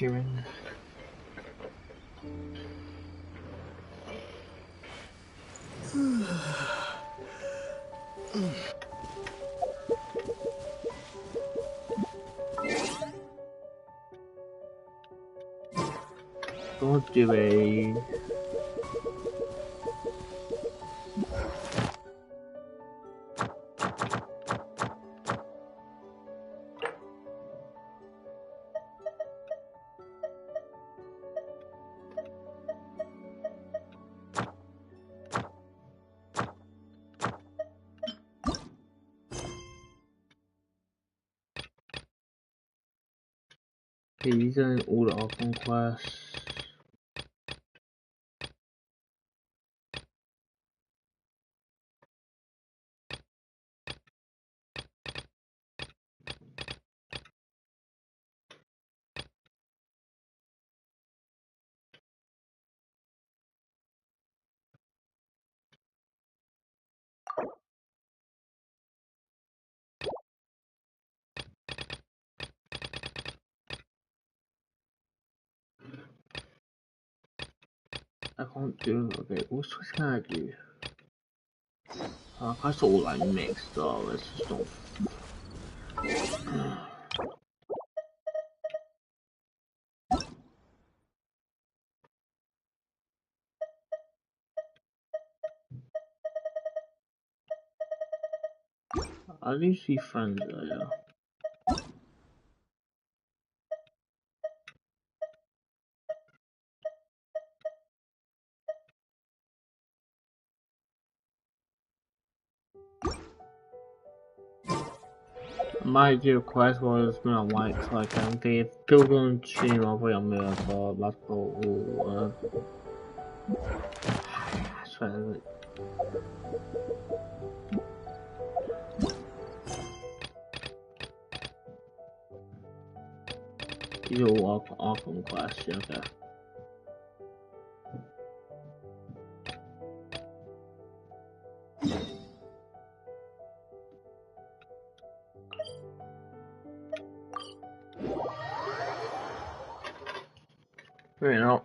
cheering. Don't do it. He's in all the open quests. I can't do it. Okay, what can I do? That's all like mixed up. It's just not. I do see friends there. My dear quest was been a white like the pilgrim stream of a miracle. That's all. I swear. These are all awesome quests, okay. You know.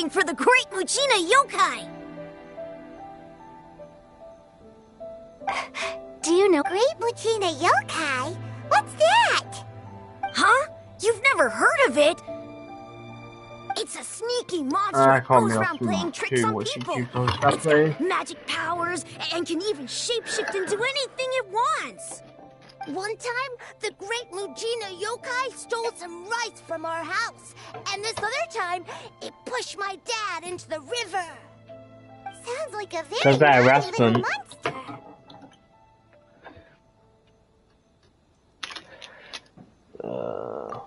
For the Great Muchina Yokai! Do you know Great Muchina Yokai? What's that? Huh? You've never heard of it? It's a sneaky monster that goes around playing tricks on people. It's got magic powers and can even shapeshift into anything it wants. One time, the Great Muchina Yokai stole some rice from our house. And this other time, it pushed my dad into the river. Sounds like a very naughty little monster.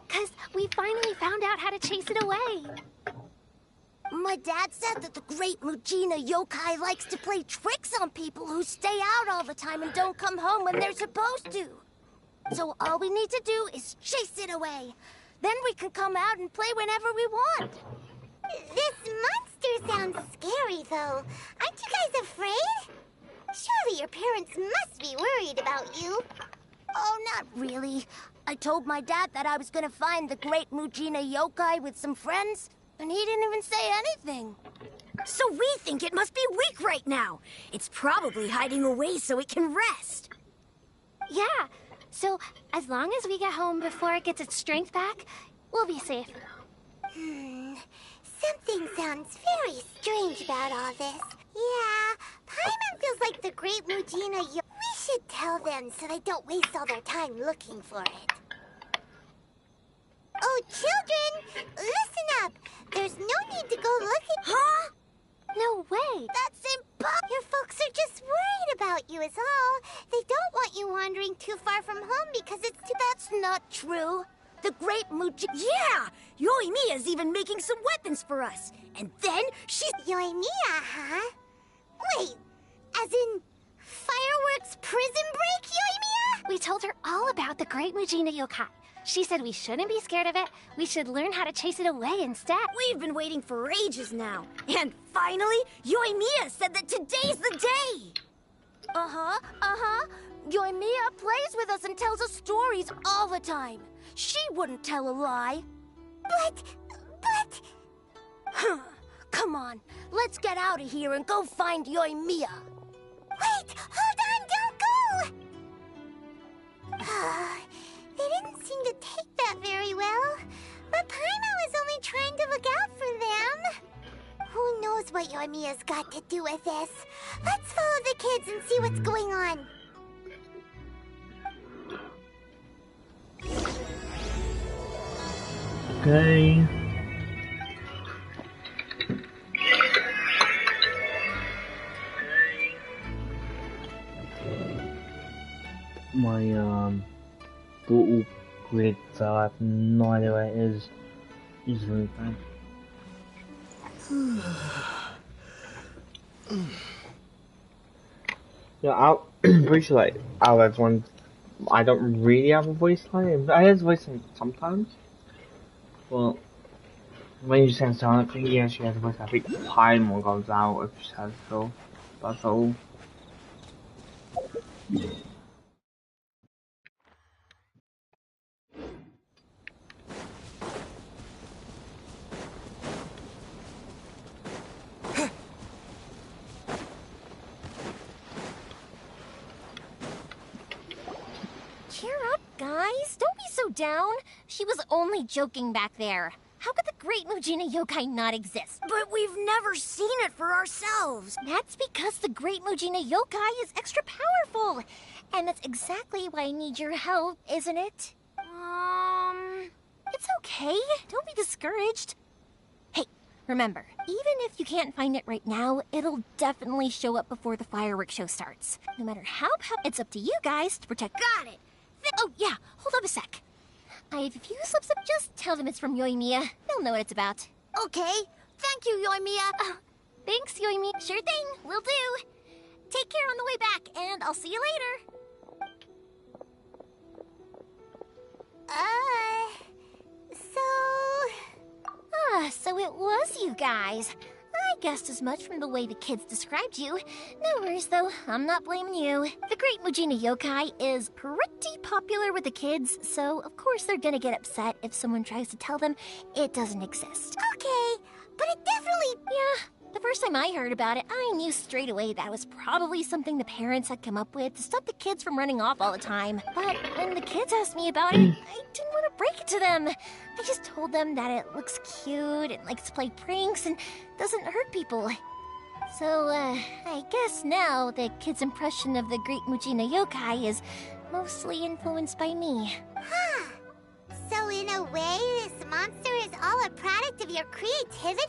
Because we finally found out how to chase it away. My dad said that the Great Muchina Yokai likes to play tricks on people who stay out all the time and don't come home when they're supposed to. So all we need to do is chase it away. Then we can come out and play whenever we want. This monster sounds scary, though. Aren't you guys afraid? Surely your parents must be worried about you. Oh, not really. I told my dad that I was gonna find the Great Muchina Yokai with some friends, and he didn't even say anything. So we think it must be weak right now. It's probably hiding away so it can rest. Yeah, so as long as we get home before it gets its strength back, we'll be safe. Something sounds very strange about all this. Yeah, Paimon feels like the Great Muchina Yokai. We should tell them so they don't waste all their time looking for it. Oh, children, listen up. There's no need to go looking. Huh? No way. That's impossible. Your folks are just worried about you is all. They don't want you wandering too far from home because it's too... That's not true. The Great Muji... Yeah! Yoimiya's even making some weapons for us. And then she's... Yoimiya, huh? Wait, as in fireworks prison break, Yoimiya? We told her all about the Great Mujina Yokai. She said we shouldn't be scared of it. We should learn how to chase it away instead. We've been waiting for ages now. And finally, Yoimiya said that today's the day! Yoimiya plays with us and tells us stories all the time. She wouldn't tell a lie. But... Come on, let's get out of here and go find Yoimiya. Wait, hold on, don't go! They didn't seem to take that very well. But Paimon was only trying to look out for them. Who knows what Yoimiya's got to do with this? Let's follow the kids and see what's going on. Okay. My bottle grid, so I have no idea where it is. It's really bad. Yeah, I'm pretty sure like out of everyone, I don't really have a voice line. I have a voice line sometimes, but when you send someone, I think yeah, she has a voice. I think Paimon comes out if she has so. That's all. Cheer up, guys. Don't be so down. She was only joking back there. How could the Great Mujina Yokai not exist? But we've never seen it for ourselves. That's because the Great Mujina Yokai is extra powerful. And that's exactly why I need your help, isn't it? It's okay. Don't be discouraged. Hey, remember, even if you can't find it right now, it'll definitely show up before the fireworks show starts. No matter how it's up to you guys to protect. Got it. Oh, yeah, hold up a sec. I have a few slips up. Just tell them it's from Yoimiya. They'll know what it's about. Okay. Thank you, Yoimiya. Oh, thanks, Yoimiya. Sure thing. Will do. Take care on the way back, and I'll see you later. So it was you guys. I guessed as much from the way the kids described you. No worries, though. I'm not blaming you. The Great Mujina Yokai is pretty popular with the kids, so of course they're gonna get upset if someone tries to tell them it doesn't exist. Okay, but it definitely... Yeah, the first time I heard about it, I knew straight away that it was probably something the parents had come up with to stop the kids from running off all the time. But when the kids asked me about it, I didn't want to break it to them. I just told them that it looks cute and likes to play pranks and doesn't hurt people. So, I guess now the kids' impression of the Great Mujina Yokai is mostly influenced by me. Huh. So in a way, this monster is all a product of your creativity?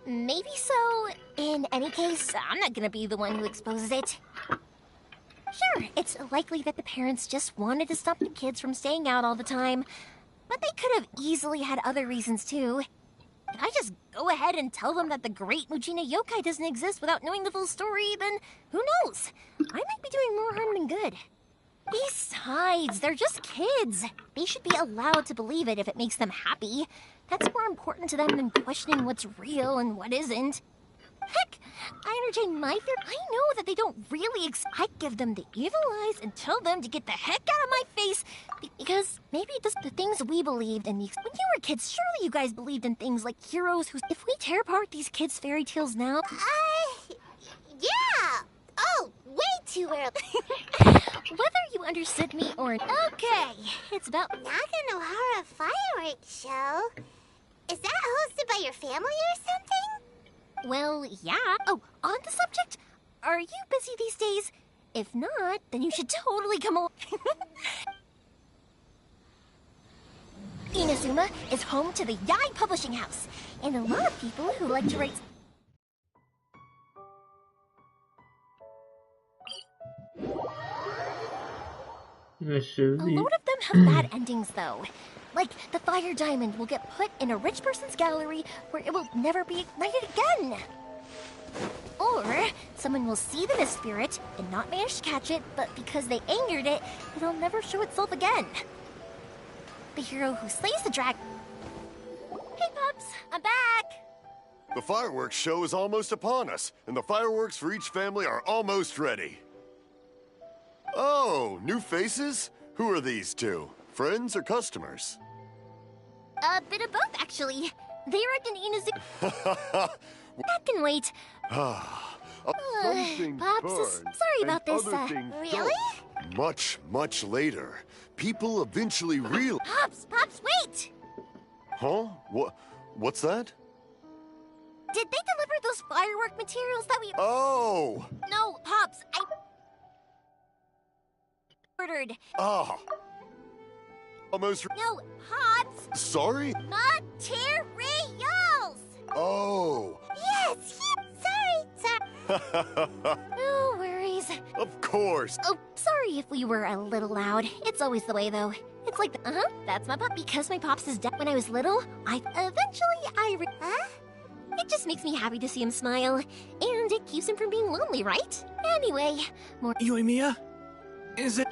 Maybe so. In any case, I'm not gonna be the one who exposes it. Sure, it's likely that the parents just wanted to stop the kids from staying out all the time, but they could have easily had other reasons too. If I just go ahead and tell them that the Great Mujina Yokai doesn't exist without knowing the full story, then who knows? I might be doing more harm than good. Besides, they're just kids. They should be allowed to believe it if it makes them happy. That's more important to them than questioning what's real and what isn't. Heck, I entertain my fear. I know that they don't really I give them the evil eyes and tell them to get the heck out of my face. Because maybe it's the things we believed in these. When you were kids, surely you guys believed in things like heroes who... If we tear apart these kids' fairy tales now... Yeah! Oh, way too early. Whether you understood me or... Okay, it's about... Nakanohara Fireworks Show? Is that hosted by your family or something? Well, yeah. Oh, on the subject, are you busy these days? If not, then you should totally come along. Inazuma is home to the Yai Publishing House, and a lot of people who like to write... A lot of them have bad endings, though. Like, the Fire Diamond will get put in a rich person's gallery where it will never be ignited again. Or, someone will see the Mist Spirit and not manage to catch it, but because they angered it, it'll never show itself again. The hero who slays the dragon... Hey, Pops! I'm back! The fireworks show is almost upon us, and the fireworks for each family are almost ready. Oh, new faces? Who are these two? Friends or customers? A bit of both, actually. They arrived in Inazuma... That can wait. Pops, sorry about this, Really? Much, much later, people eventually real... Pops, wait! Huh? What's that? Did they deliver those firework materials that we... Oh! No, Pops, I... ordered. Ah. Almost... No, Pops! Sorry? Materials! Oh. Yes, sorry. No worries. Of course. Oh, sorry if we were a little loud. It's always the way, though. It's like, that's my pop. Because my pops is dead when I was little, It just makes me happy to see him smile. And it keeps him from being lonely, right? Anyway, more... Yoimiya? Is it...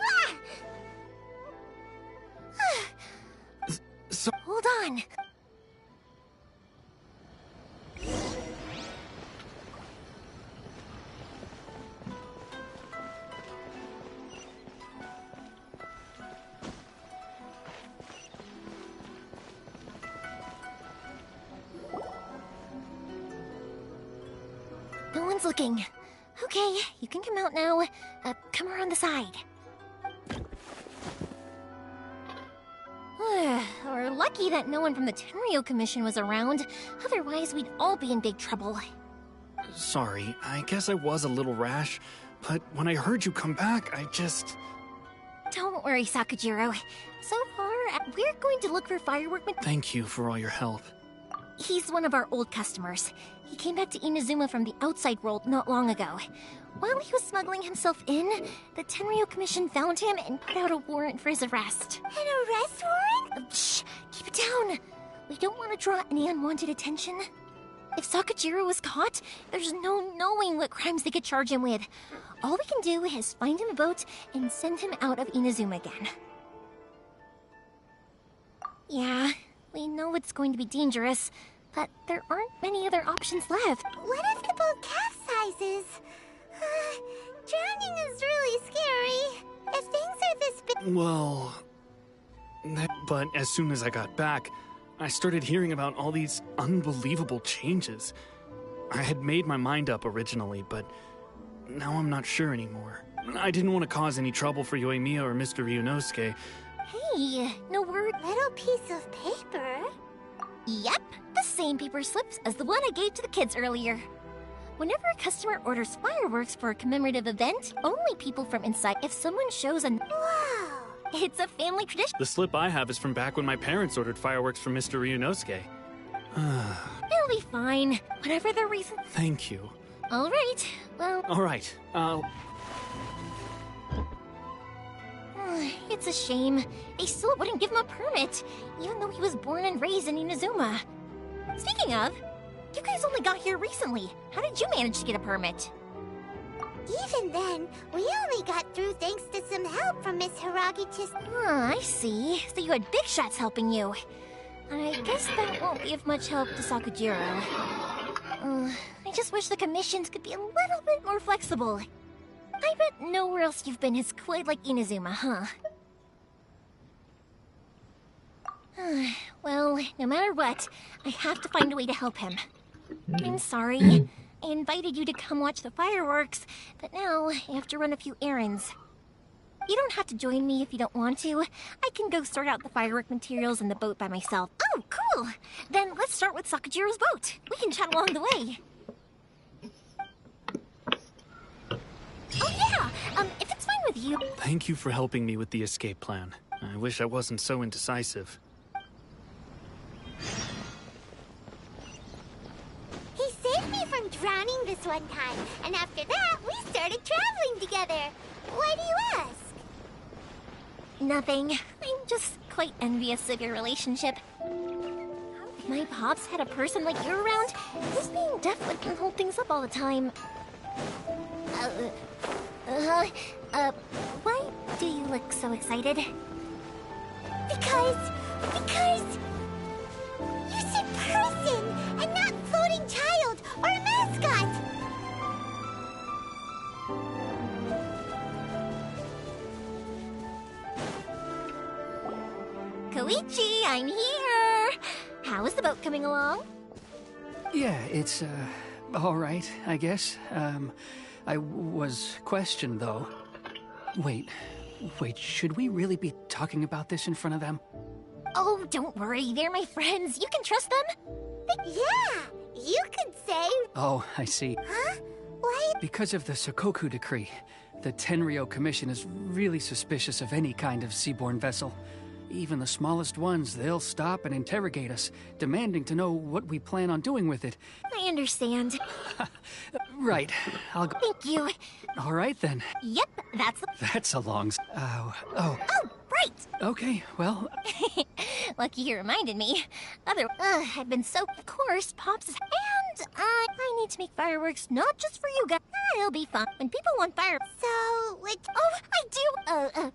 So... Hold on. No one's looking. Okay, you can come out now. Come around the side. We're lucky that no one from the Tenryo Commission was around. Otherwise, we'd all be in big trouble. Sorry, I guess I was a little rash, but when I heard you come back, I just... Don't worry, Sakujiro. So far, we're going to look for firework... Thank you for all your help. He's one of our old customers. He came back to Inazuma from the outside world not long ago. While he was smuggling himself in, the Tenryo Commission found him and put out a warrant for his arrest. An arrest warrant? Shh! Keep it down! We don't want to draw any unwanted attention. If Sakujiro was caught, there's no knowing what crimes they could charge him with. All we can do is find him a boat and send him out of Inazuma again. Yeah, we know it's going to be dangerous, but there aren't many other options left. What if the boat capsizes? Drowning is really scary. If things are this big... Well... But as soon as I got back, I started hearing about all these unbelievable changes. I had made my mind up originally, but now I'm not sure anymore. I didn't want to cause any trouble for Yoimiya or Mr. Ryunosuke. Hey, no word. Little piece of paper? Yep, the same paper slips as the one I gave to the kids earlier. Whenever a customer orders fireworks for a commemorative event, only people from inside. If someone shows a... Wow! It's a family tradition. The slip I have is from back when my parents ordered fireworks for Mr. Ryunosuke. It'll be fine. Whatever the reason... Thank you. All right, well... All right, It's a shame. They still wouldn't give him a permit, even though he was born and raised in Inazuma. Speaking of, you guys only got here recently. How did you manage to get a permit? Even then, we only got through thanks to some help from Miss Haragichi's... I see. So you had big shots helping you. I guess that won't be of much help to Sakujiro. I just wish the commissions could be a little bit more flexible. I bet nowhere else you've been is quite like Inazuma, huh? Well, no matter what, I have to find a way to help him. I'm sorry. I invited you to come watch the fireworks, but now I have to run a few errands. You don't have to join me if you don't want to. I can go sort out the firework materials in the boat by myself. Oh, cool! Then let's start with Sakujiro's boat. We can chat along the way. Oh yeah! If it's fine with you... Thank you for helping me with the escape plan. I wish I wasn't so indecisive. this one time, and after that, we started traveling together. Why do you ask? Nothing. I'm just quite envious of your relationship. If my pops had a person like you around, his being deaf wouldn't hold things up all the time. Why do you look so excited? Because you said person and not floating child or a mascot. Koichi, I'm here! How is the boat coming along? Yeah, it's, all right, I guess. I was questioned, though. Wait, should we really be talking about this in front of them? Oh, don't worry, they're my friends. You can trust them. Yeah, you could say. Oh, I see. Huh? Why? Because of the Sokoku decree, the Tenryo Commission is really suspicious of any kind of seaborne vessel. Even the smallest ones, they'll stop and interrogate us, demanding to know what we plan on doing with it. I understand. Right, I'll go. Thank you. All right, then. Yep, that's the... That's a long... Oh. Oh, right! Okay, well... Lucky you reminded me. I've been so... Of course, Pops is... And I need to make fireworks, not just for you guys. It'll be fun. When people want fire... So, what? Oh, I do!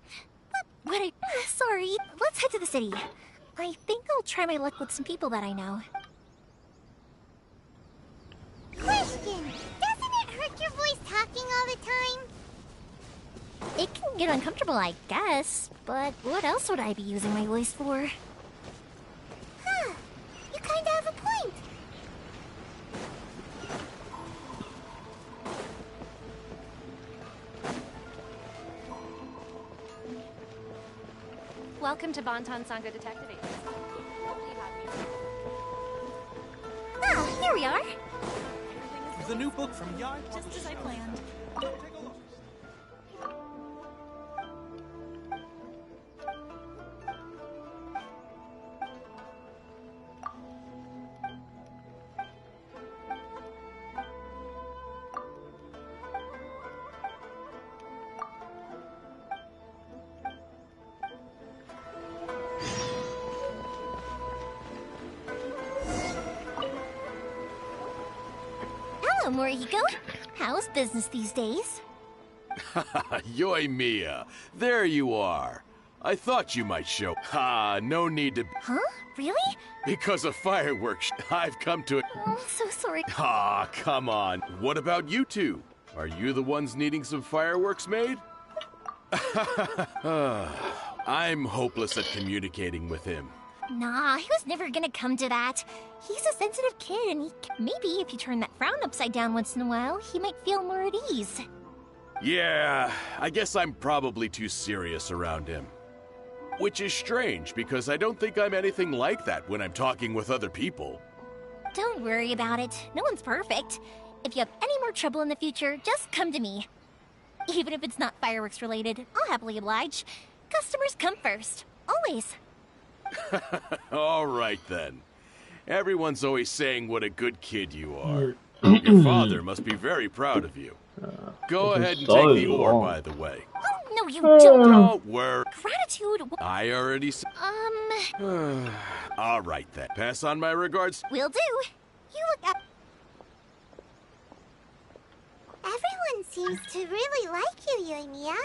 Sorry. Let's head to the city. I think I'll try my luck with some people that I know. Question! Doesn't it hurt your voice talking all the time? It can get uncomfortable, I guess. But what else would I be using my voice for? Huh. You kinda have a point. Welcome to Bonton Sangha Detective Agency. Ah, here we are. The new book from Yard. Just as I planned. Take a look. Hello, Morihiko. How's business these days? Yoi Mia, there you are. I thought you might show. No need to. Huh? Really? Because of fireworks, I've come to it. Oh, so sorry. Come on. What about you two? Are you the ones needing some fireworks made? I'm hopeless at communicating with him. Nah, he was never gonna come to that. He's a sensitive kid, and maybe if you turn that frown upside down once in a while, he might feel more at ease. Yeah, I guess I'm probably too serious around him. Which is strange, because I don't think I'm anything like that when I'm talking with other people. Don't worry about it. No one's perfect. If you have any more trouble in the future, just come to me. Even if it's not fireworks related, I'll happily oblige. Customers come first. Always. All right, then. Everyone's always saying what a good kid you are. Your father must be very proud of you. Go ahead and take the ore, by the way. Oh, no, you don't. Don't worry. Gratitude. I already All right, then. Pass on my regards. Will do. You look at... Everyone seems to really like you, Yoimiya.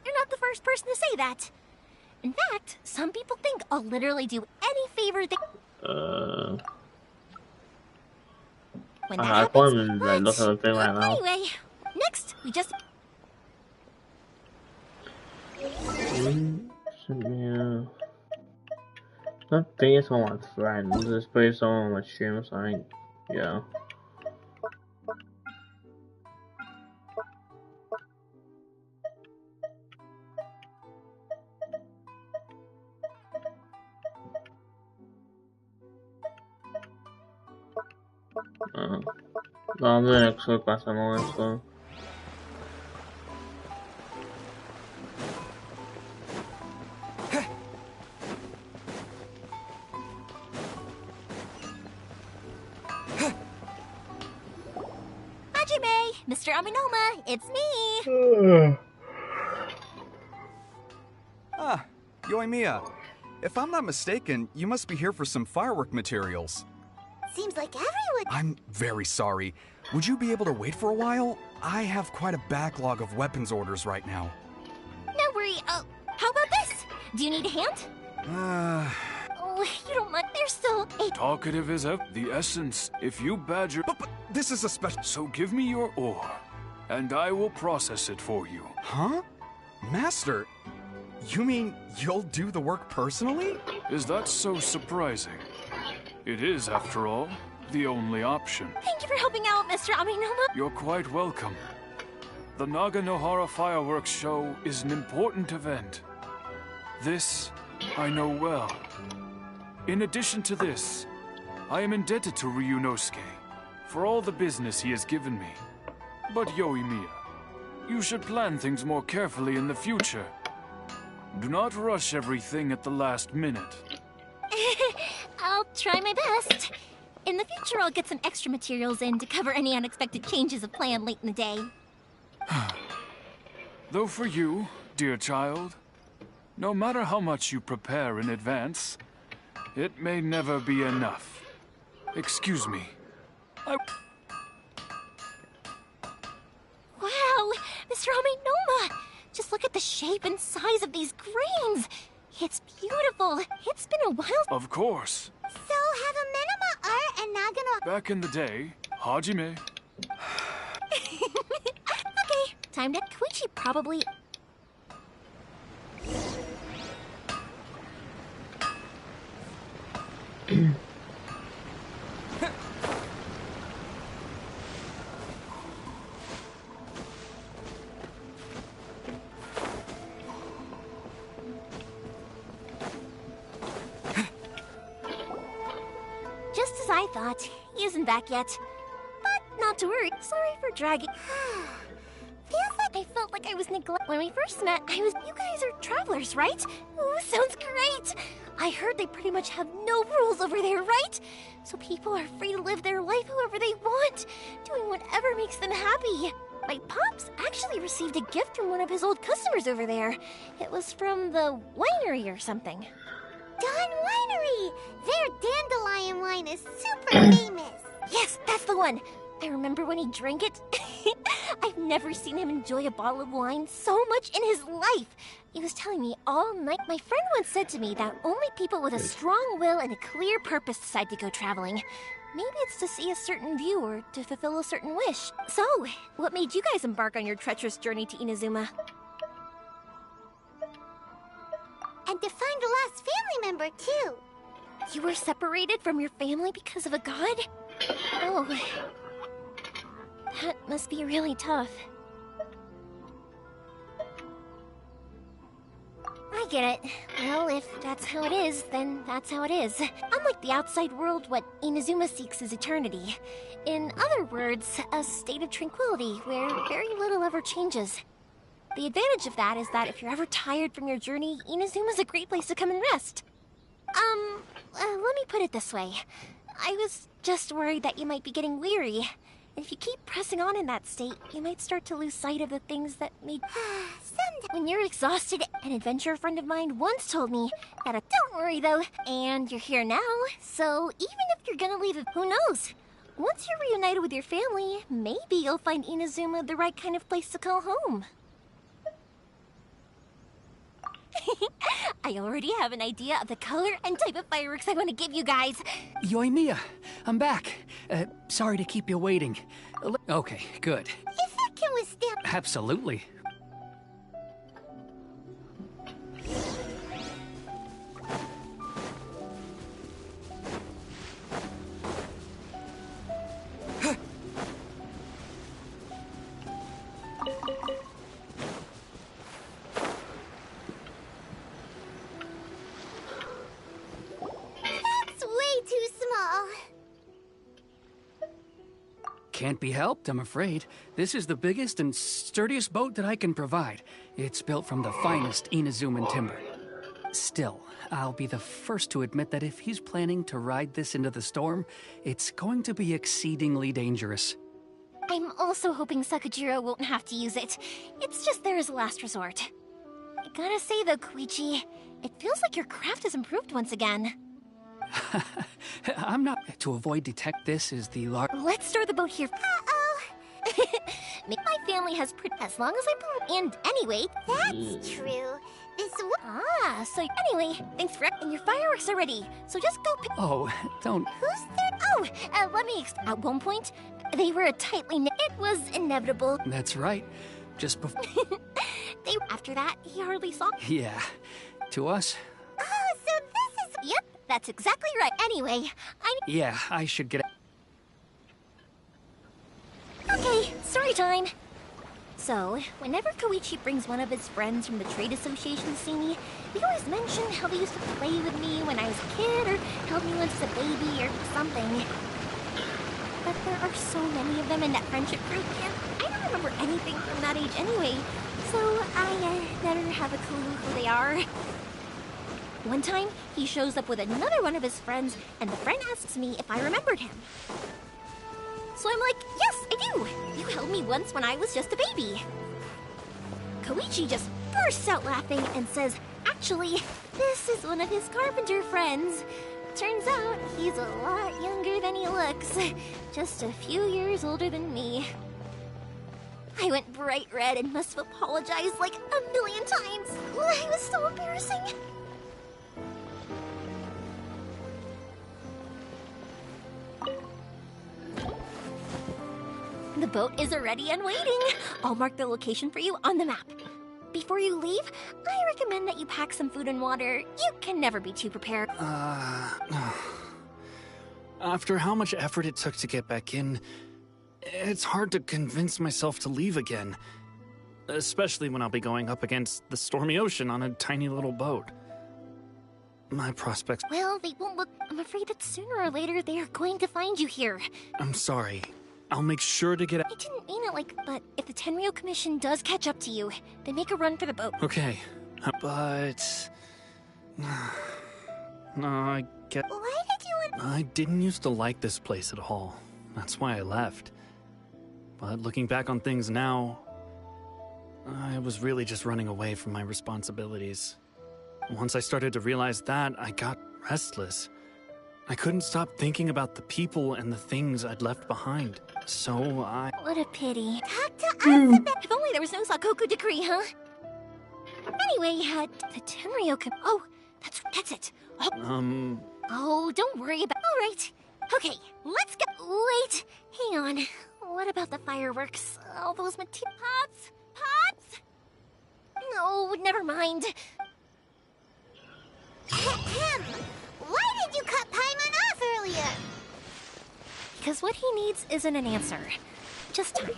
You're not the first person to say that. In fact, some people think I'll literally do any favor they... When that happens, anyway, next, we just... Yeah. Not based on my friends, it's based on my streams, yeah. No, me exo pasano esto. Mr. Aminoma, it's me! Ah, Yoimiya. If I'm not mistaken, you must be here for some firework materials. Seems like everyone... I'm very sorry. Would you be able to wait for a while? I have quite a backlog of weapons orders right now. No worry. How about this? Do you need a hand? Oh, you don't mind. There's still a... Talkative is the essence. If you badger... But this is a special... So give me your ore, and I will process it for you. Huh? Master, you mean you'll do the work personally? Is that so surprising? It is, after all, the only option. Thank you for helping out, Mr. Aminoma. You're quite welcome. The Naganohara Fireworks Show is an important event. This, I know well. In addition to this, I am indebted to Ryunosuke for all the business he has given me. But Yoimiya, you should plan things more carefully in the future. Do not rush everything at the last minute. I'll try my best. In the future, I'll get some extra materials in to cover any unexpected changes of plan late in the day. Though for you, dear child, no matter how much you prepare in advance, it may never be enough. Excuse me. Wow, Mr. Aminoma! Just look at the shape and size of these grains! It's beautiful. It's been a while. Of course. So, have a minima art and Nagano... Back in the day, Hajime. Okay, time to... Koichi probably... Just as I thought, he isn't back yet. But not to worry. Sorry for dragging. Feels like I felt like I was neglected. When we first met, You guys are travelers, right? Ooh, sounds great! I heard they pretty much have no rules over there, right? So people are free to live their life however they want, doing whatever makes them happy. My pops actually received a gift from one of his old customers over there. It was from the winery or something. Dawn Winery! Their dandelion wine is super famous! Yes, that's the one! I remember when he drank it. I've never seen him enjoy a bottle of wine so much in his life. He was telling me all night. My friend once said to me that only people with a strong will and a clear purpose decide to go traveling. Maybe it's to see a certain view or to fulfill a certain wish. So, what made you guys embark on your treacherous journey to Inazuma? And to find the lost family member, too. You were separated from your family because of a god? Oh, that must be really tough. I get it. Well, if that's how it is, then that's how it is. Unlike the outside world, what Inazuma seeks is eternity. In other words, a state of tranquility where very little ever changes. The advantage of that is that if you're ever tired from your journey, Inazuma's a great place to come and rest. Let me put it this way. I was just worried that you might be getting weary. And if you keep pressing on in that state, you might start to lose sight of the things that made... When you're exhausted, an adventurer friend of mine once told me that don't worry though, and you're here now, so even if you're gonna leave it, who knows? Once you're reunited with your family, maybe you'll find Inazuma the right kind of place to call home. I already have an idea of the color and type of fireworks I want to give you guys. Yoimiya, I'm back. Sorry to keep you waiting. Okay, good. If that can withstand... Absolutely. Can't be helped, I'm afraid. This is the biggest and sturdiest boat that I can provide. It's built from the finest Inazuman timber. Still, I'll be the first to admit that if he's planning to ride this into the storm, it's going to be exceedingly dangerous. I'm also hoping Sakujiro won't have to use it. It's just there as a last resort. I gotta say though, Koichi, it feels like your craft has improved once again. I'm not... To avoid detect this is the large... Let's store the boat here. Uh-oh. My family has as long as I and anyway... That's true. So anyway, thanks for... And your fireworks are ready, so just go pick... Oh, don't... Who's there? Oh, let me At one point, they were a tightly knit... It was inevitable. That's right. Just before... After that, he hardly saw... Yeah. To us? Oh, so this is... Yep, that's exactly right. Anyway, Yeah, I should get... Okay, story time. So, whenever Koichi brings one of his friends from the trade association to see me, they always mention how they used to play with me when I was a kid, or held me once as a baby, or something. But there are so many of them in that friendship group, and I don't remember anything from that age anyway, so I never have a clue who they are. One time, he shows up with another one of his friends, and the friend asks me if I remembered him. So I'm like, yes, I do! You held me once when I was just a baby. Koichi just bursts out laughing and says, actually, this is one of his carpenter friends. Turns out, he's a lot younger than he looks. Just a few years older than me. I went bright red and must have apologized like a million times. It was so embarrassing. The boat is ready and waiting. I'll mark the location for you on the map. Before you leave, I recommend that you pack some food and water. You can never be too prepared. After how much effort it took to get back in, it's hard to convince myself to leave again. Especially when I'll be going up against the stormy ocean on a tiny little boat. My prospects... Well, they won't look... I'm afraid that sooner or later they are going to find you here. I'm sorry. I'll make sure to get... I didn't mean it like... But if the Tenryo Commission does catch up to you, then make a run for the boat. Okay, but... No, I get... Why did you... I didn't used to like this place at all. That's why I left. But looking back on things now... I was really just running away from my responsibilities. Once I started to realize that, I got restless. I couldn't stop thinking about the people and the things I'd left behind. So I... What a pity. Talk to us about... If only there was no Sakoku decree, huh? Anyway, the Tenryo Oh, that's it. Oh. Oh, don't worry about... All right. Okay, let's go... Wait, hang on. What about the fireworks? All those pots? Pots? No, never mind. Why did you cut Paimon off earlier? Because what he needs isn't an answer. Just time.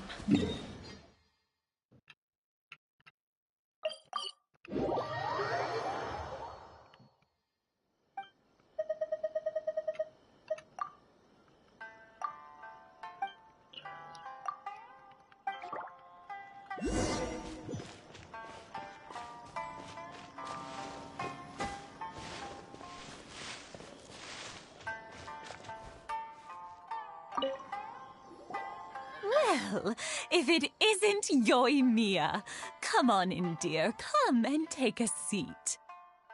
Well, if it isn't Yoimiya. Come on in, dear. Come and take a seat.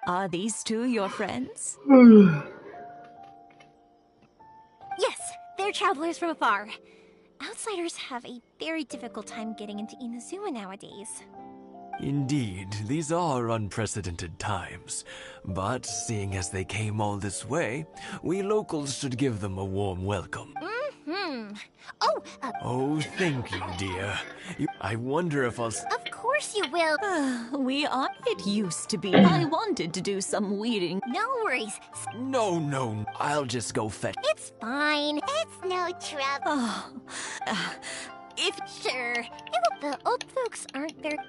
Are these two your friends? Yes, they're travelers from afar. Outsiders have a very difficult time getting into Inazuma nowadays. Indeed, these are unprecedented times. But seeing as they came all this way, we locals should give them a warm welcome. Oh, thank you, dear. I wonder if I'll... Of course you will. We are... It used to be. I wanted to do some weeding. No worries. No. I'll just go fetch... It's fine. It's no trouble. If... Sure. The old folks aren't there...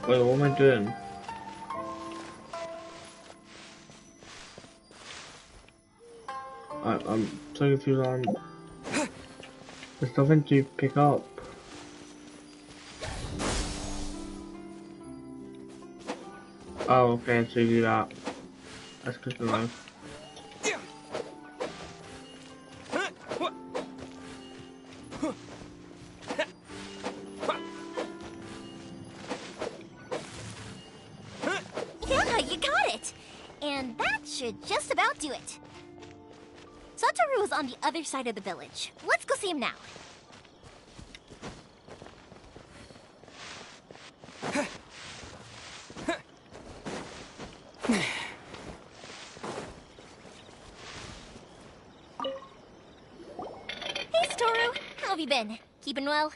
Wait, what am I doing? I'm so confused on... There's nothing to pick up. Oh, okay, so you do that. That's good to know. Yeah, you got it! And that should just about do it. Satoru is on the other side of the village. Let's go see him now. Hey, Satoru. How have you been? Keeping well?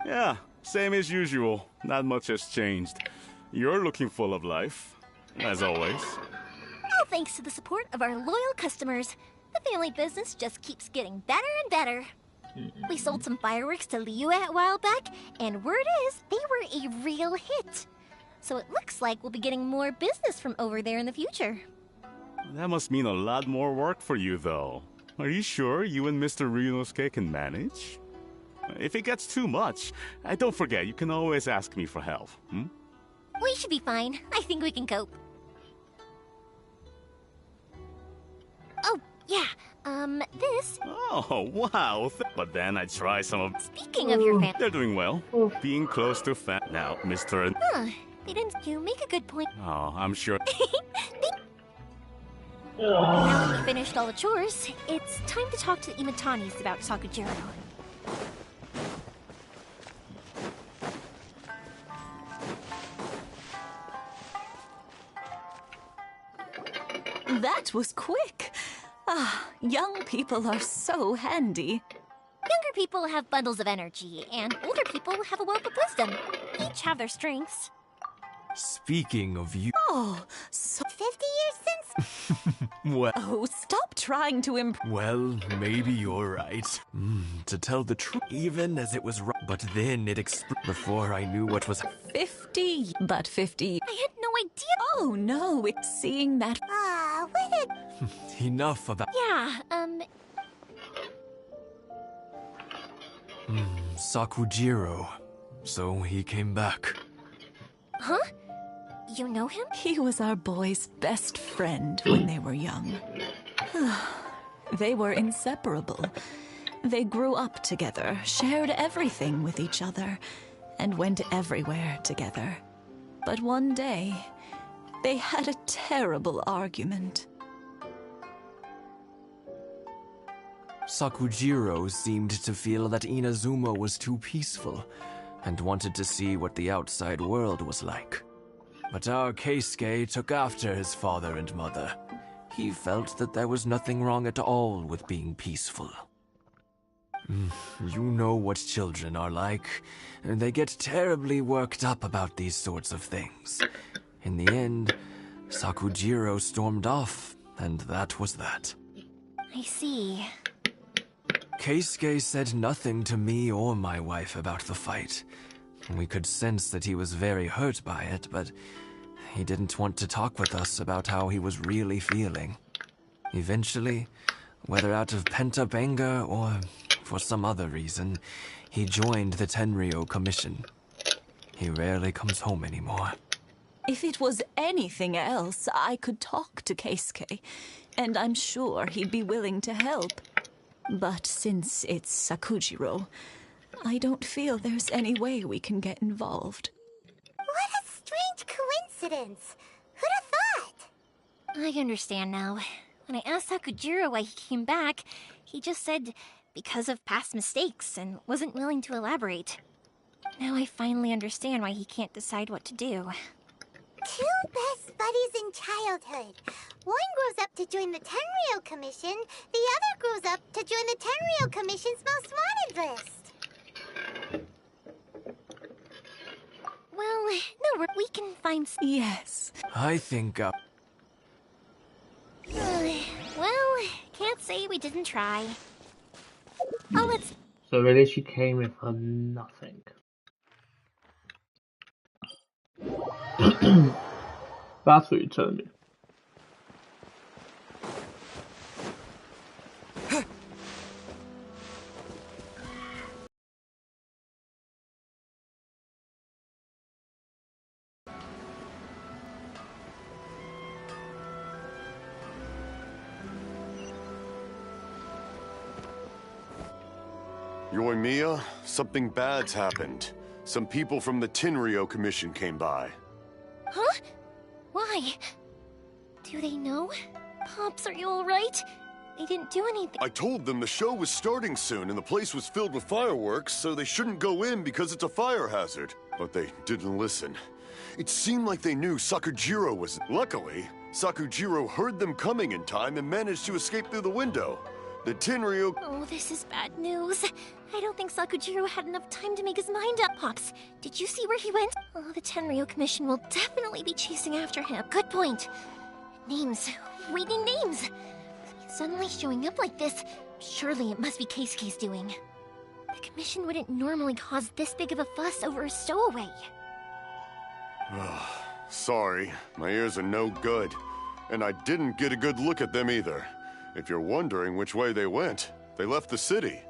Yeah, same as usual. Not much has changed. You're looking full of life, as always. All thanks to the support of our loyal customers. The family business just keeps getting better and better. We sold some fireworks to Liyue a while back, and word is they were a real hit. So it looks like we'll be getting more business from over there in the future. That must mean a lot more work for you, though. Are you sure you and Mr. Ryunosuke can manage? If it gets too much, don't forget, you can always ask me for help, hmm? We should be fine. I think we can cope. Oh, yeah. This... Oh, wow. But then I try some of... Speaking of your family... They're doing well. Being close to now, Mr. Huh. They didn't... You make a good point. Oh, I'm sure... Now that we finished all the chores, it's time to talk to the Imatanis about Sakujiro. That was quick. Ah, young people are so handy. Younger people have bundles of energy, and older people have a wealth of wisdom. Each have their strengths. Speaking of you... Oh, so 50 years since... Well... Oh, stop trying to Well, maybe you're right. To tell the truth, even as it was right, but then it exploded before I knew what was... 50... But 50... I had no idea... Oh, no, it's seeing that... Ah, what a... Enough about... Yeah, Sakujiro. So he came back. Huh? You know him? He was our boy's best friend when they were young. They were inseparable. They grew up together, shared everything with each other, and went everywhere together. But one day, they had a terrible argument. Sakujiro seemed to feel that Inazuma was too peaceful, and wanted to see what the outside world was like. But our Keisuke took after his father and mother. He felt that there was nothing wrong at all with being peaceful. You know what children are like. They get terribly worked up about these sorts of things. In the end, Sakujiro stormed off, and that was that. I see. Keisuke said nothing to me or my wife about the fight. We could sense that he was very hurt by it, but he didn't want to talk with us about how he was really feeling. Eventually, whether out of pent-up anger or for some other reason, he joined the Tenryou Commission. He rarely comes home anymore. If it was anything else, I could talk to Keisuke, and I'm sure he'd be willing to help. But since it's Sakujiro, I don't feel there's any way we can get involved. What a strange coincidence. Who'd have thought? I understand now. When I asked Sakujiro why he came back, he just said because of past mistakes and wasn't willing to elaborate. Now I finally understand why he can't decide what to do. Two best buddies in childhood. One grows up to join the Tenryou Commission, the other grows up to join the Tenryou Commission's most wanted list. Well, no, we can find... Yes. I think, well, can't say we didn't try. Oh, let's... So really she came with her nothing. That's what you're telling me. Yoimiya, something bad's happened. Some people from the Tenryou Commission came by. Huh? Why? Do they know? Pops, are you alright? They didn't do anything. I told them the show was starting soon and the place was filled with fireworks, so they shouldn't go in because it's a fire hazard. But they didn't listen. It seemed like they knew Sakujiro was... Luckily, Sakujiro heard them coming in time and managed to escape through the window. The Tenryou... Oh, this is bad news. I don't think Sakujiro had enough time to make his mind up. Pops, did you see where he went? Oh, the Tenryou Commission will definitely be chasing after him. Good point. Names. We need names. Suddenly showing up like this, surely it must be Keisuke's doing. The Commission wouldn't normally cause this big of a fuss over a stowaway. Sorry, my ears are no good. And I didn't get a good look at them either. If you're wondering which way they went, they left the city.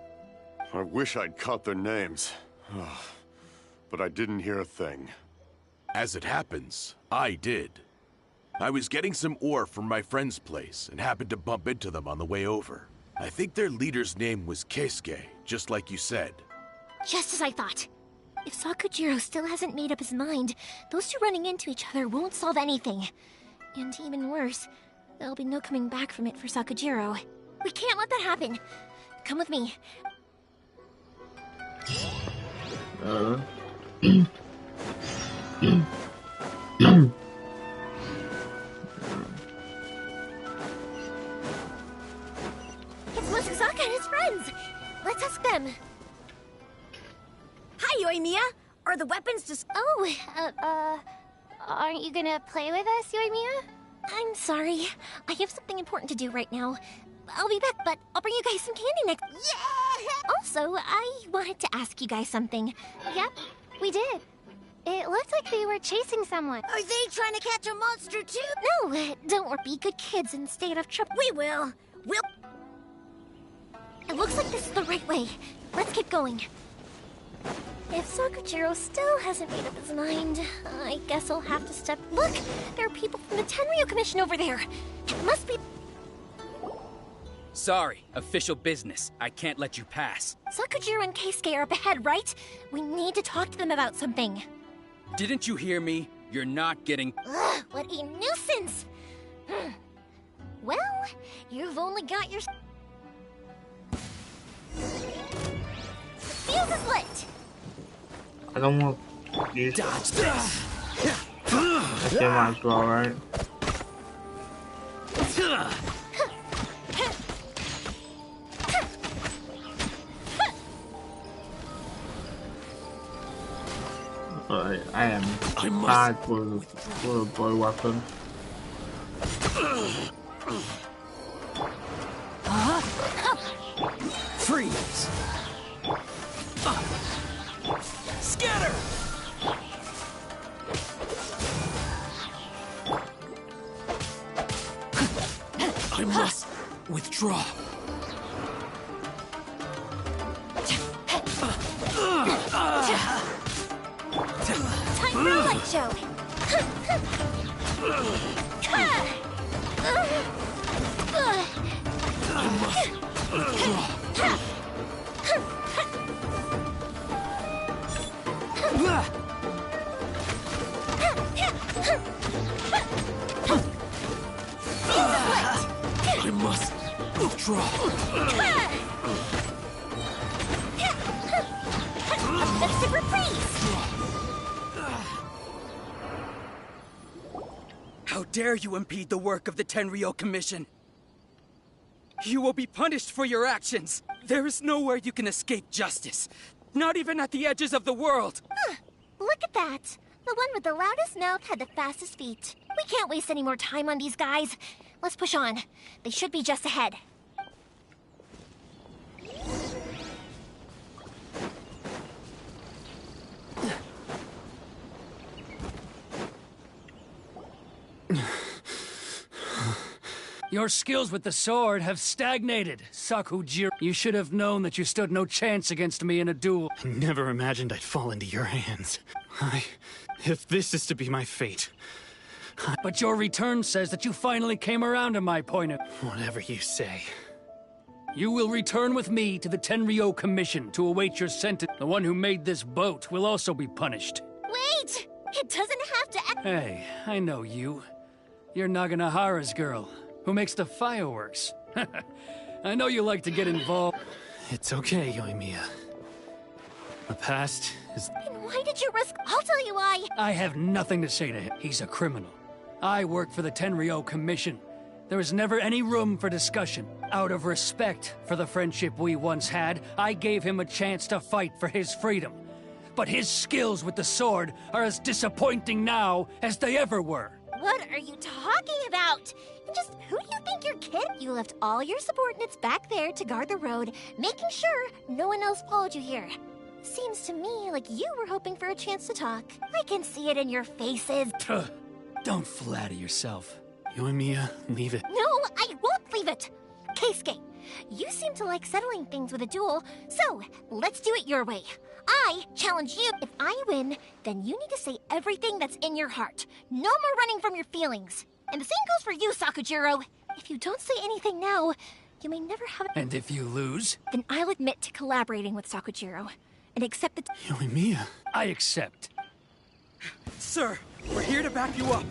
I wish I'd caught their names. But I didn't hear a thing. As it happens, I did. I was getting some ore from my friend's place and happened to bump into them on the way over. I think their leader's name was Keisuke, just like you said. Just as I thought. If Sakujiro still hasn't made up his mind, those two running into each other won't solve anything. And even worse, there'll be no coming back from it for Sakujiro. We can't let that happen. Come with me. It's Matsusaka and his friends. Let's ask them. Hi, Yoimiya. Are the weapons just... Oh, aren't you gonna play with us, Yoimiya? I'm sorry. I have something important to do right now. I'll be back, but I'll bring you guys some candy next... Yeah! Also, I wanted to ask you guys something. Yep, we did. It looked like they were chasing someone. Are they trying to catch a monster too? No, don't worry. Be good kids and stay out of trouble. We will. It looks like this is the right way. Let's keep going. If Sakujiro still hasn't made up his mind, I guess I'll have to step... Look! There are people from the Tenryou Commission over there! It must be... Sorry, official business. I can't let you pass. Sakujiro and Keisuke are up ahead, right? We need to talk to them about something. Didn't you hear me? You're not getting... Ugh, what a nuisance! Well, you've only got your... The fuse is lit! I don't want these. Dodge this! I think might as well, right? But I am bad for a bow weapon. Freeze! Scatter! I must withdraw. Time for a light show! I must withdraw. I must withdraw. That's a reprise! How dare you impede the work of the Tenryou Commission? You will be punished for your actions. There is nowhere you can escape justice. Not even at the edges of the world. Look at that. The one with the loudest mouth had the fastest feet. We can't waste any more time on these guys. Let's push on. They should be just ahead. Your skills with the sword have stagnated, Sakujiro. You should have known that you stood no chance against me in a duel. I never imagined I'd fall into your hands. If this is to be my fate... But your return says that you finally came around to my point of... Whatever you say. You will return with me to the Tenryo Commission to await your sentence. The one who made this boat will also be punished. Wait! It doesn't have to act— Hey, I know you. You're Naganohara's girl, who makes the fireworks. I know you like to get involved. It's okay, Yoimiya. The past is... And why did you risk— I'll tell you why! I have nothing to say to him. He's a criminal. I work for the Tenryo Commission. There is never any room for discussion. Out of respect for the friendship we once had, I gave him a chance to fight for his freedom. But his skills with the sword are as disappointing now as they ever were. What are you talking about? Just who do you think you're kidding? You left all your subordinates back there to guard the road, making sure no one else followed you here. Seems to me like you were hoping for a chance to talk. I can see it in your faces. Don't flatter yourself. Yoimiya, leave it. No, I won't leave it! Keisuke, you seem to like settling things with a duel, so let's do it your way. I challenge you. If I win, then you need to say everything that's in your heart. No more running from your feelings. And the same goes for you, Sakujiro. If you don't say anything now, you may never have— And if you lose? Then I'll admit to collaborating with Sakujiro and accept the— Yoimiya. I accept. Sir, we're here to back you up.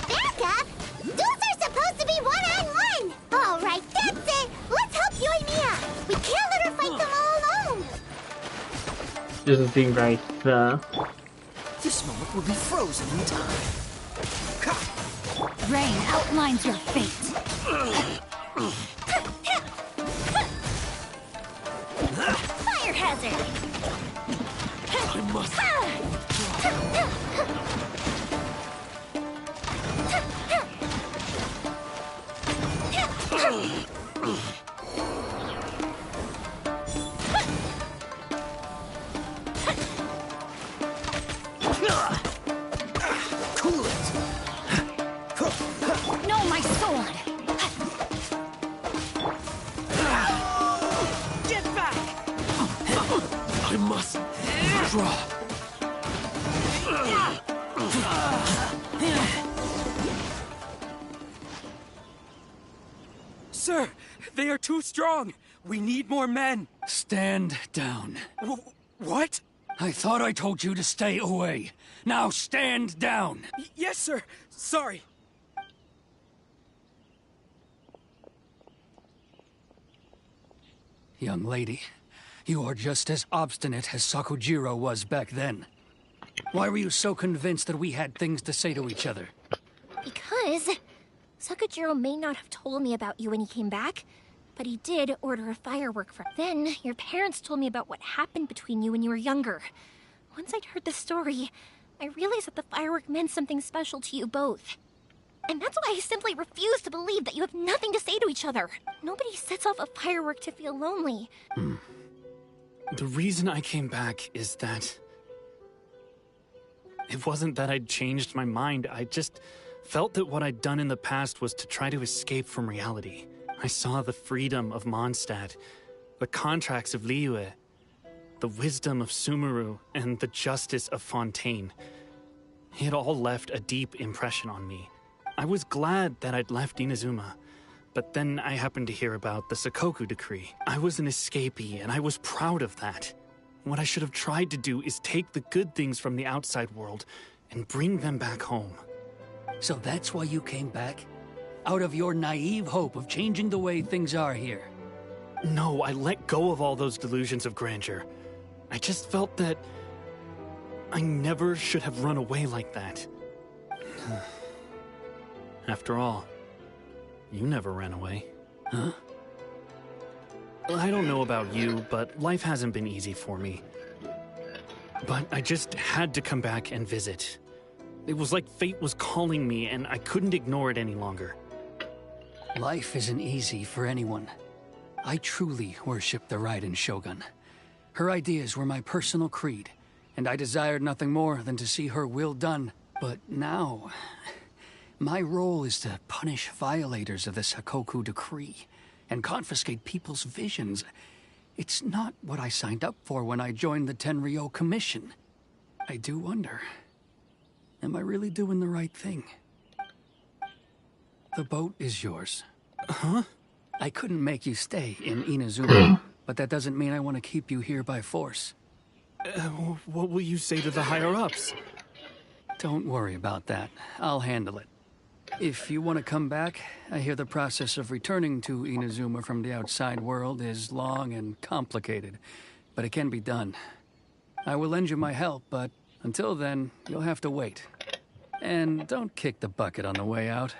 Back up? Duels are supposed to be one-on-one! All right, that's it! Let's help Yoimiya! We can't let her fight them all alone! Doesn't seem very fair. This moment will be frozen in time. Rain outlines your fate. Fire hazard! I must... Cool it. No, my sword. Get back! I must draw. Sir, they are too strong. We need more men. Stand down. What? I thought I told you to stay away. Now stand down. Yes, sir. Sorry. Young lady, you are just as obstinate as Sakujiro was back then. Why were you so convinced that we had things to say to each other? Because Sakujiro may not have told me about you when he came back, but he did order a firework for— Then your parents told me about what happened between you when you were younger. Once I'd heard the story, I realized that the firework meant something special to you both. And that's why I simply refuse to believe that you have nothing to say to each other. Nobody sets off a firework to feel lonely. The reason I came back is that... It wasn't that I'd changed my mind, I just felt that what I'd done in the past was to try to escape from reality. I saw the freedom of Mondstadt, the contracts of Liyue, the wisdom of Sumeru, and the justice of Fontaine. It all left a deep impression on me. I was glad that I'd left Inazuma, but then I happened to hear about the Sakoku decree. I was an escapee, and I was proud of that. What I should have tried to do is take the good things from the outside world and bring them back home. So that's why you came back? Out of your naive hope of changing the way things are here? No, I let go of all those delusions of grandeur. I just felt that I never should have run away like that. After all, you never ran away. Huh? I don't know about you, but life hasn't been easy for me. But I just had to come back and visit. It was like fate was calling me, and I couldn't ignore it any longer. Life isn't easy for anyone. I truly worship the Raiden Shogun. Her ideas were my personal creed, and I desired nothing more than to see her will done. But now, my role is to punish violators of the Sakoku decree and confiscate people's visions. It's not what I signed up for when I joined the Tenryo Commission. I do wonder, am I really doing the right thing? The boat is yours. Huh? I couldn't make you stay in Inazuma, but that doesn't mean I want to keep you here by force. What will you say to the higher-ups? Don't worry about that. I'll handle it. If you want to come back, I hear the process of returning to Inazuma from the outside world is long and complicated, but it can be done. I will lend you my help, but until then, you'll have to wait. And don't kick the bucket on the way out.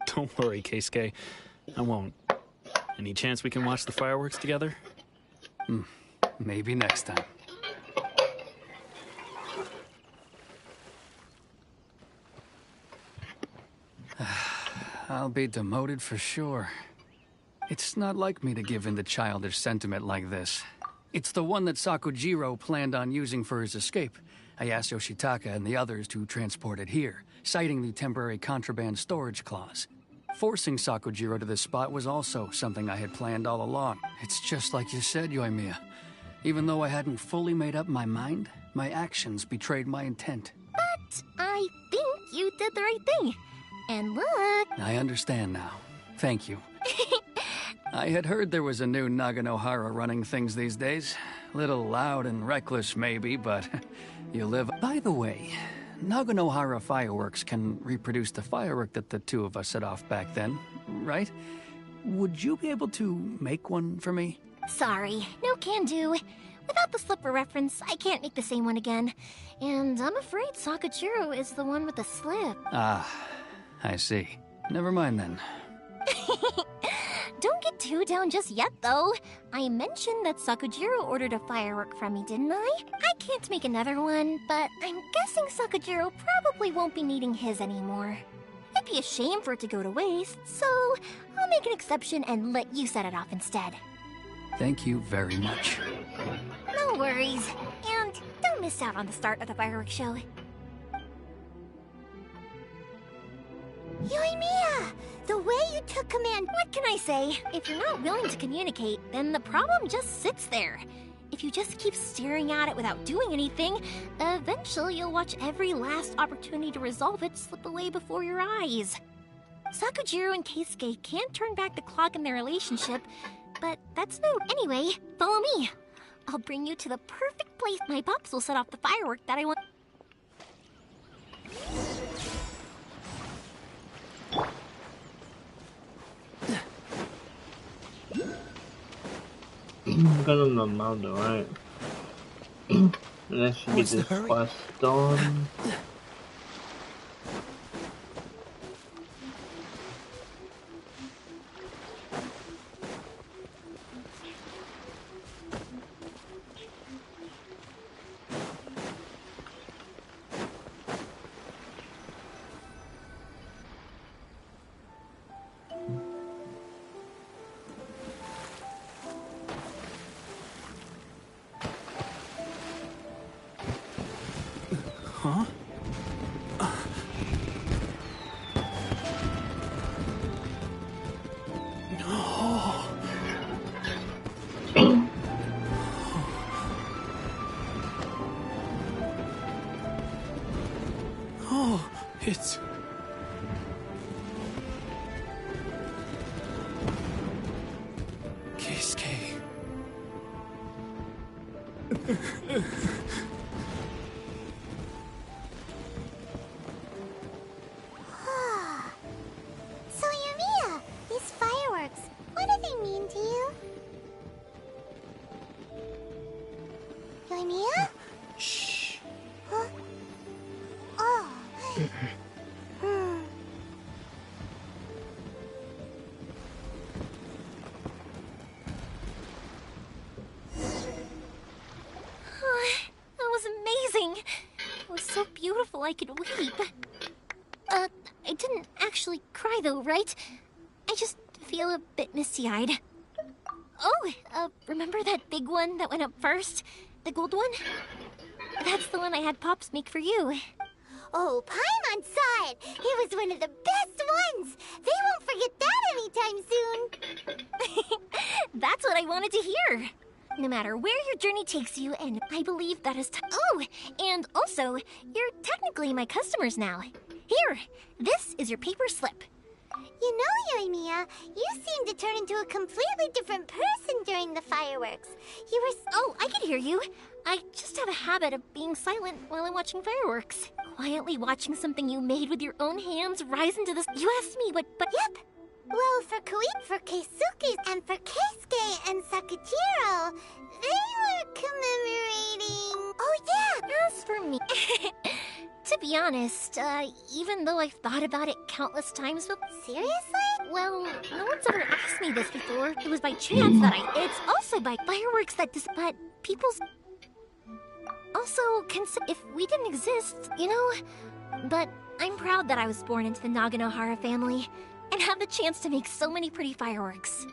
Don't worry, Keisuke. I won't. Any chance we can watch the fireworks together? Maybe next time. I'll be demoted for sure. It's not like me to give in to childish sentiment like this. It's the one that Sakujiro planned on using for his escape. I asked Yoshitaka and the others to transport it here, citing the temporary contraband storage clause. Forcing Sakujiro to this spot was also something I had planned all along. It's just like you said, Yoimiya. Even though I hadn't fully made up my mind, my actions betrayed my intent. But I think you did the right thing. And look... I understand now. Thank you. I had heard there was a new Naganohara running things these days. Little loud and reckless, maybe, but you live... By the way, Naganohara fireworks can reproduce the firework that the two of us set off back then, right? Would you be able to make one for me? Sorry, no can do. Without the slipper reference, I can't make the same one again. And I'm afraid Sakujiro is the one with the slip. Ah, I see. Never mind then. Don't get too down just yet, though. I mentioned that Sakujiro ordered a firework from me, didn't I? I can't make another one, but I'm guessing Sakujiro probably won't be needing his anymore. It'd be a shame for it to go to waste, so I'll make an exception and let you set it off instead. Thank you very much. No worries. And don't miss out on the start of the fireworks show. Yoimiya! The way you took command... What can I say? If you're not willing to communicate, then the problem just sits there. If you just keep staring at it without doing anything, eventually you'll watch every last opportunity to resolve it slip away before your eyes. Sakujiro and Keisuke can't turn back the clock in their relationship, but that's no... Anyway, follow me. I'll bring you to the perfect place. My pops will set off the firework that I want... Got on the mountain, right? Let's get this quest done. Huh? Oh, it's... Keisuke. So, Yoimiya, these fireworks, what do they mean to you? Yoimiya? Shh. Huh? Oh. That was amazing. It was so beautiful I could weep. I didn't actually cry though, right? I just feel a bit misty-eyed. Oh, remember that big one that went up first? The gold one? That's the one I had Pops make for you. Oh, Paimon saw it! It was one of the best ones! They won't forget that anytime soon! That's what I wanted to hear. No matter where your journey takes you, and I believe that is Oh, and also, you're technically my customers now. Here, this is your paper slip. You know, Yoimiya, you seemed to turn into a completely different person during the fireworks. You were... Oh, I can hear you. I just have a habit of being silent while I'm watching fireworks. Quietly watching something you made with your own hands rise into the... You asked me, but... Yep. Well, for Keisuke, and for Keisuke and Sakajiro, they were commemorating... Oh, yeah! As for me... To be honest, even though I've thought about it countless times, but... Seriously? Well, no one's ever asked me this before. It was by chance that It's also by fireworks that but people's... Also, if we didn't exist, you know? But I'm proud that I was born into the Naganohara family, and have the chance to make so many pretty fireworks.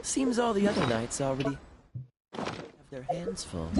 Seems all the other knights already have their hands full.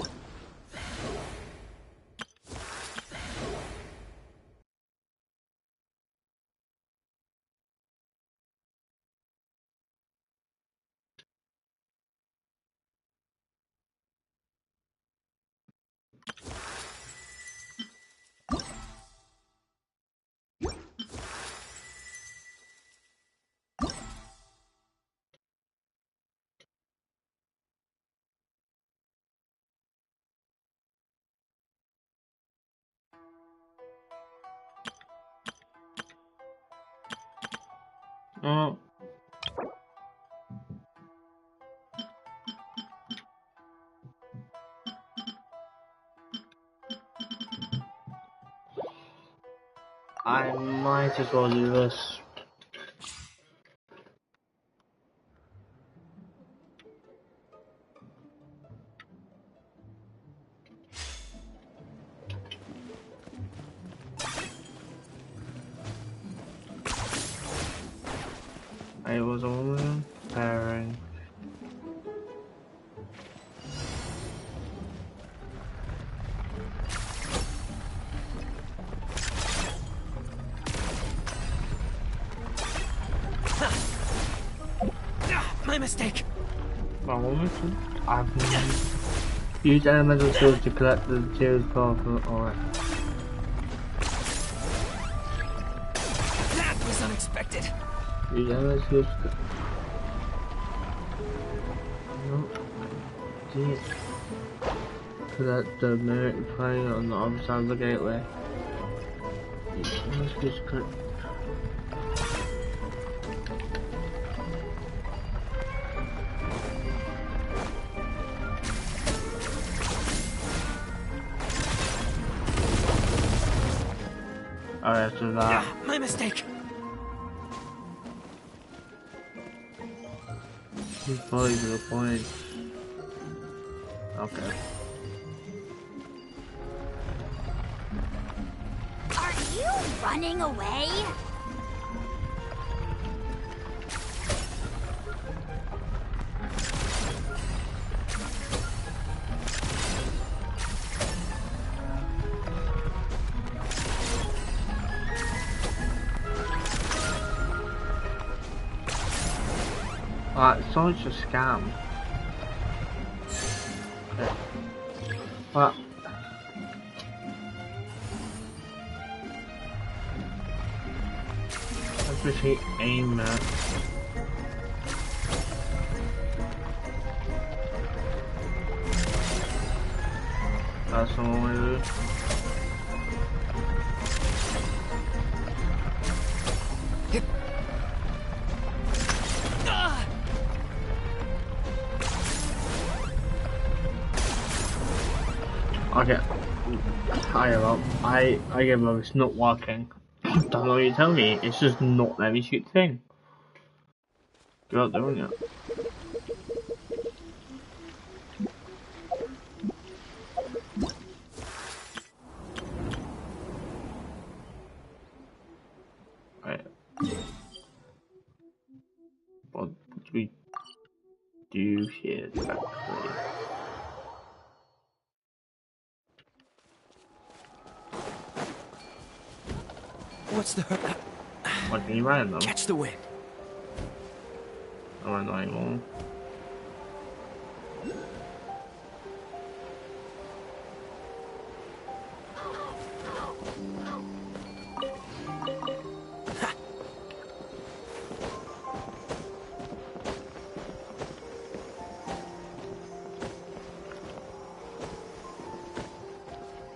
Oh. I might as well do this. I was only pairing. My mistake. I've used elemental tools to collect the materials for alright. That was unexpected. Use elemental tools to no. Jeez. Collect the merit playing on the other side of the gateway. Use elemental tools to collect. Alright, so that. My mistake. He's probably to the point. Okay. Are you running away? It's such a scam. Well, let's just hit aim that. That's the one we do. Okay, I give up, it's not working. Don't know what you tell me, it's just not let me shoot thing. You're not doing it. Right. What do we do here exactly? What's the hurt? What can you ride them? Catch the wind. I don't know anymore.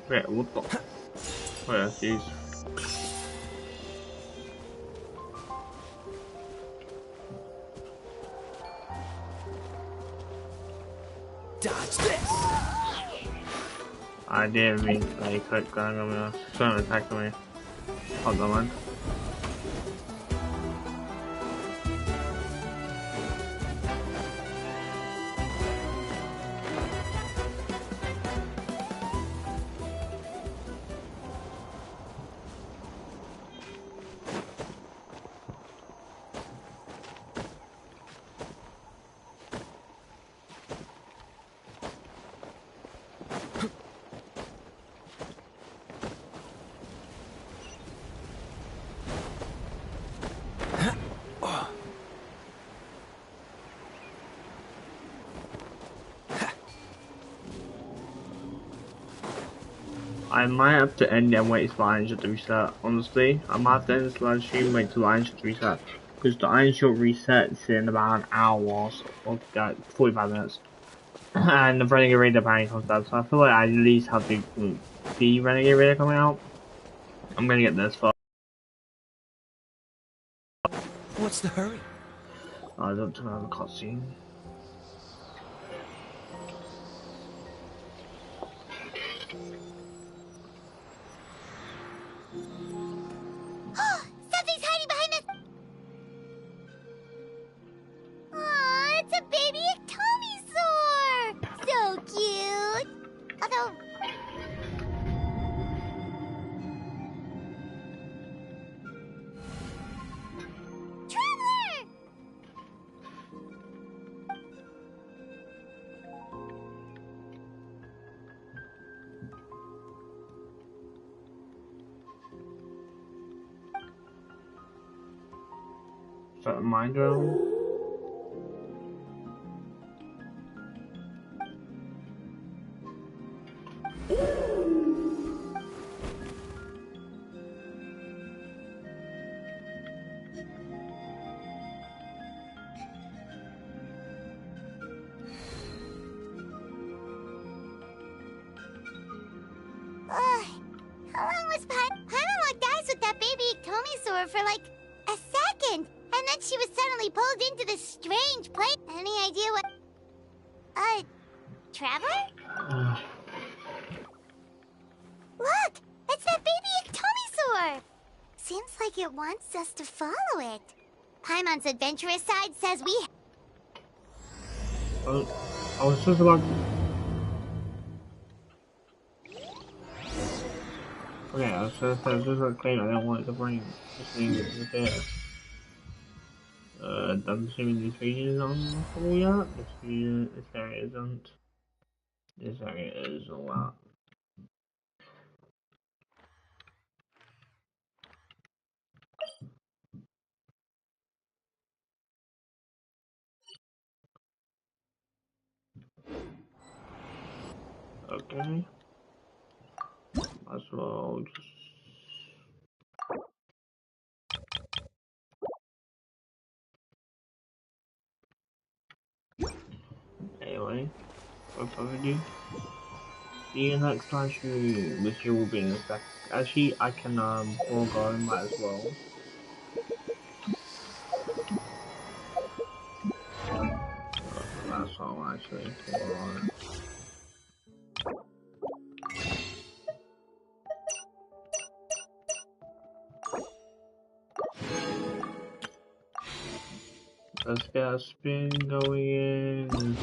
Wait, what the? Oh yeah, jeez. Dodge this! I didn't mean to click going on me. Someone attacked me. Hold on, man. I might have to end and wait for Iron Shot to reset, honestly. I might have to end this live stream, wait till Iron Shot to reset. Because the Iron Shot resets in about an hour, or 45 minutes. And the Renegade Raider apparently comes out, so I feel like I at least have to see Renegade Raider coming out. I'm gonna get this first. What's the hurry? I don't have a cutscene. Something's hiding behind this. Aw, it's a baby Ectomisaur! So cute! Although... Traveler! Is that a mind drill? How long was Paimon locked eyes with that baby Ectomisaur for like a second, and then she was suddenly pulled into this strange place. Any idea what? Traveler? Look! It's that baby Ectomisaur! Seems like it wants us to follow it. Paimon's adventurous side says we... I was just about... Okay, I was just like claim I don't want it to bring this thing to there. Doesn't seem this region is unlockable yet. This area isn't. This area is a lot. Okay. Might as well just. Anyway, without further ado, see you next time stream, which you will be in a sec. Actually, I can forego, might as well. That's all actually. Alright. Let's get a spin going in.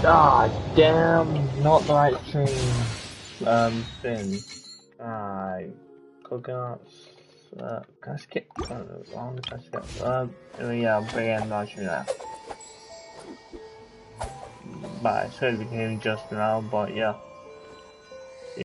Ah, damn, not the right stream. Spin. Coconuts. Can I skip? Wrong, can I skip? Anyway, yeah, I'm bringing that stream now. But I should have became just now, but yeah.